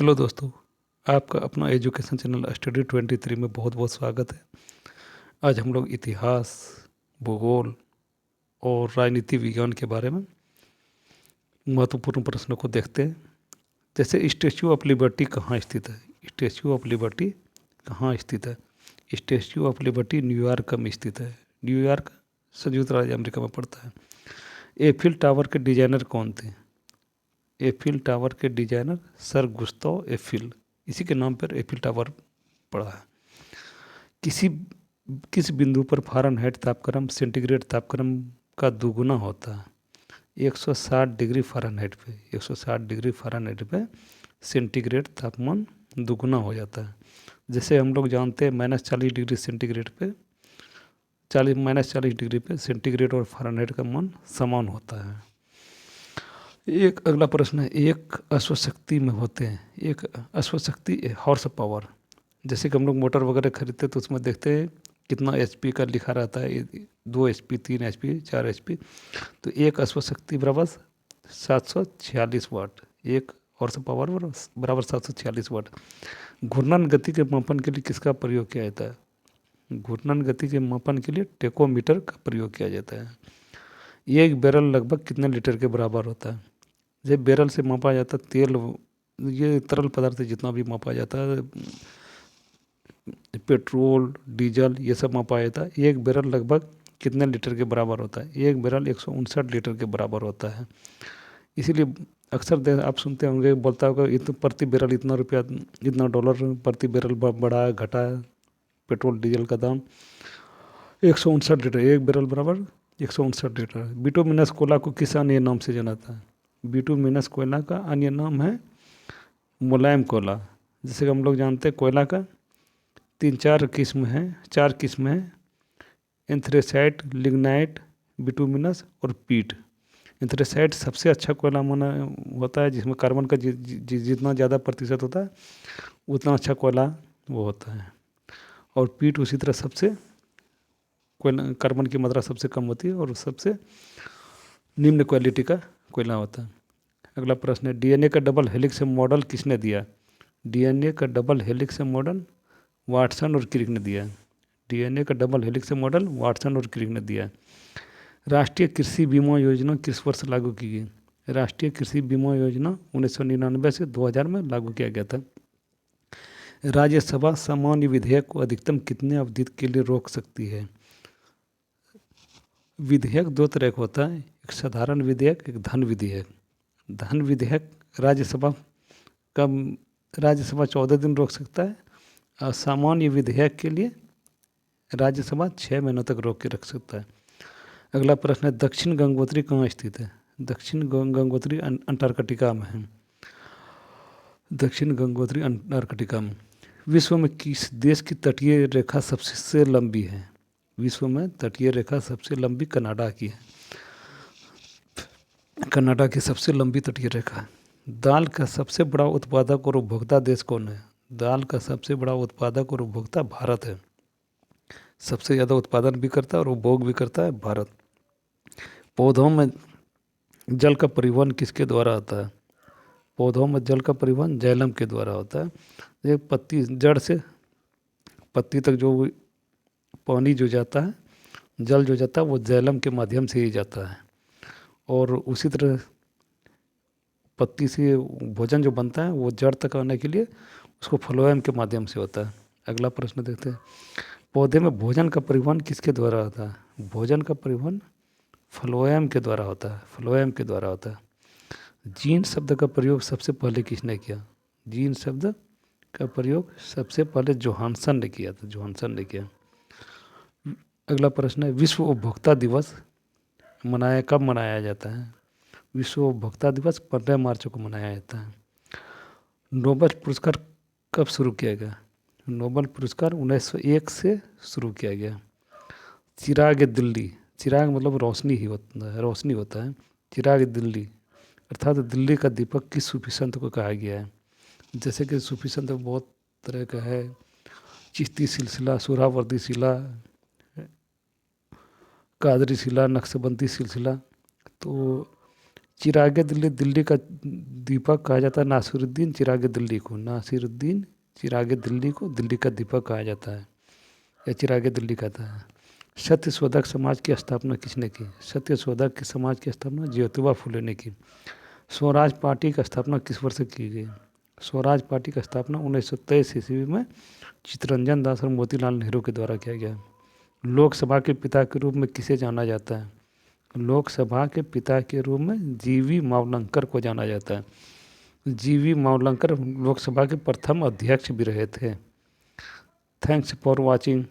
Hello दोस्तों। आपका अपना एजुकेशन चैनल स्टडी 23 में बहुत बहुत स्वागत है। आज हम लोग इतिहास, भूगोल और राजनीति विज्ञान के बारे में महत्वपूर्ण प्रश्नों को देखते हैं। जैसे स्टैच्यू ऑफ लिबर्टी कहाँ स्थित है? स्टैच्यू ऑफ लिबर्टी कहाँ स्थित है? स्टैच्यू ऑफ लिबर्टी न्यूयॉर्क में स्थित है। न्यूयॉर्क संयुक्त राज्य अमेरिका में पड़ता है। एफिल टावर के डिजाइनर कौन थे? एफिल टावर के डिजाइनर सर गुस्ताव एफिल, इसी के नाम पर एफिल टावर पड़ा है। किसी किस बिंदु पर फ़ारेनहाइट तापक्रम सेंटीग्रेड तापक्रम का दुगुना होता है? 160 डिग्री फ़ारेनहाइट पे, 160 डिग्री फ़ारेनहाइट पे सेंटीग्रेड तापमान दुगुना हो जाता है। जैसे हम लोग जानते हैं -40 डिग्री सेंटीग्रेड पे 40 डिग्री पे सेंटीग्रेड और फ़ारेनहाइट का मान समान होता है। एक अगला प्रश्न है, एक अश्वशक्ति में होते हैं, एक अश्वशक्ति हॉर्स पावर। जैसे कि हम लोग मोटर वगैरह खरीदते हैं तो उसमें देखते हैं कितना एचपी का लिखा रहता है, 2 एचपी, 3 एचपी, 4 एचपी। तो एक अश्वशक्ति बराबर 746 वाट, एक हॉर्स पावर बराबर 746 वाट। घूर्णन गति के मापन के लिए किसका प्रयोग किया जाता है? घूर्णन गति के मापन के लिए टेकोमीटर का प्रयोग किया जाता है। एक बैरल लगभग कितने लीटर के बराबर होता है? जब बैरल से मापा जाता है तेल, ये तरल पदार्थ जितना भी मापा जाता है, पेट्रोल, डीजल, ये सब मापा जाता है। एक बैरल लगभग कितने लीटर के बराबर होता है? एक बैरल 159 लीटर के बराबर होता है। इसीलिए अक्सर आप सुनते होंगे, बोलता होगा प्रति बैरल इतना रुपया, इतना डॉलर प्रति बैरल बढ़ा है, घटा है पेट्रोल डीजल का दाम। 159 लीटर, एक बैरल बराबर 159 लीटर। बिटुमिनस कोयला को किस अन्य नाम से जाना जाता है? बिटुमिनस कोयला का अन्य नाम है मुलायम कोयला। जैसे कि हम लोग जानते हैं कोयला का 3-4 किस्म हैं, 4 किस्म हैं: एंथ्रेसाइट, लिग्नाइट, बिटुमिनस और पीट। एंथ्रेसाइट सबसे अच्छा कोयला माना होता है, जिसमें कार्बन का जितना ज़्यादा प्रतिशत होता है उतना अच्छा कोयला वो होता है। और पीट उसी तरह सबसे कोयला, कार्बन की मात्रा सबसे कम होती है और सबसे निम्न क्वालिटी का कोयला होता है। अगला प्रश्न है, डीएनए का डबल हेलिक्स मॉडल किसने दिया? डीएनए का डबल हेलिक्स मॉडल वाटसन और क्रिक ने दिया। डीएनए का डबल हेलिक्स मॉडल वाटसन और क्रिक ने दिया। राष्ट्रीय कृषि बीमा योजना किस वर्ष लागू की गई? राष्ट्रीय कृषि बीमा योजना 1999 से 2000 में लागू किया गया था। राज्यसभा सामान्य विधेयक को अधिकतम कितने अवधि के लिए रोक सकती है? विधेयक 2 तरह का होता है, एक साधारण विधेयक, एक धन विधेयक। धन विधेयक राज्यसभा का राज्यसभा 14 दिन रोक सकता है, और सामान्य विधेयक के लिए राज्यसभा 6 महीनों तक रोक के रख सकता है। अगला प्रश्न है, दक्षिण गंगोत्री कहाँ स्थित है? दक्षिण गंगोत्री अंटार्कटिका में है। दक्षिण गंगोत्री अंटार्कटिका में। विश्व में किस देश की तटीय रेखा सबसे लंबी है? विश्व में तटीय रेखा सबसे लंबी कनाडा की है। कनाडा की सबसे लंबी तटीय रेखा। दाल का सबसे बड़ा उत्पादक और उपभोक्ता देश कौन है? दाल का सबसे बड़ा उत्पादक और उपभोक्ता भारत है। सबसे ज़्यादा उत्पादन भी करता है और उपभोग भी करता है भारत। पौधों में जल का परिवहन किसके द्वारा होता है? पौधों में जल का परिवहन जैलम के द्वारा होता है। ये पत्ती, जड़ से पत्ती तक जो पानी जो जाता है, जल जो जाता है, वो जैलम के माध्यम से ही जाता है। और उसी तरह पत्ती से भोजन जो बनता है वो जड़ तक आने के लिए उसको फ्लोएम के माध्यम से होता है। अगला प्रश्न देखते हैं, पौधे में भोजन का परिवहन किसके द्वारा होता है? भोजन का परिवहन फ्लोएम के द्वारा होता है, फ्लोएम के द्वारा होता है। जीन शब्द का प्रयोग सबसे पहले किसने किया? जीन शब्द का प्रयोग सबसे पहले जोहानसन ने किया था, जोहानसन ने किया। अगला प्रश्न है, विश्व उपभोक्ता दिवस कब मनाया जाता है? विश्व उपभोक्ता दिवस 15 मार्च को मनाया जाता है। नोबेल पुरस्कार कब शुरू किया गया? नोबेल पुरस्कार 1901 से शुरू किया गया। चिराग दिल्ली, चिराग मतलब रोशनी ही होता है, रोशनी होता है। चिराग दिल्ली अर्थात दिल्ली का दीपक किस सूफी संत को कहा गया है? जैसे कि सूफी संत बहुत तरह का है, चिश्ती सिलसिला, सुहरावर्दी सिला, कादरी सिला, नक्शबंदी सिलसिला। तो चिरागे दिल्ली, दिल्ली का दीपक कहा जाता है नासिरुद्दीन चिरागे दिल्ली को। नासिरुद्दीन चिरागे दिल्ली को दिल्ली का दीपक कहा जाता है या चिरागे दिल्ली कहता है। सत्य शोधक समाज की स्थापना किसने की? सत्य शोधक के समाज की स्थापना ज्योतिबा फुले ने की। स्वराज पार्टी की स्थापना किस वर्ष की गई? स्वराज पार्टी की स्थापना 1923 ईस्वी में चित्तरंजन दास और मोतीलाल नेहरू के द्वारा किया गया। लोकसभा के पिता के रूप में किसे जाना जाता है? लोकसभा के पिता के रूप में जीवी मावलंकर को जाना जाता है। जीवी मावलंकर लोकसभा के प्रथम अध्यक्ष भी रहे थे। Thanks for watching.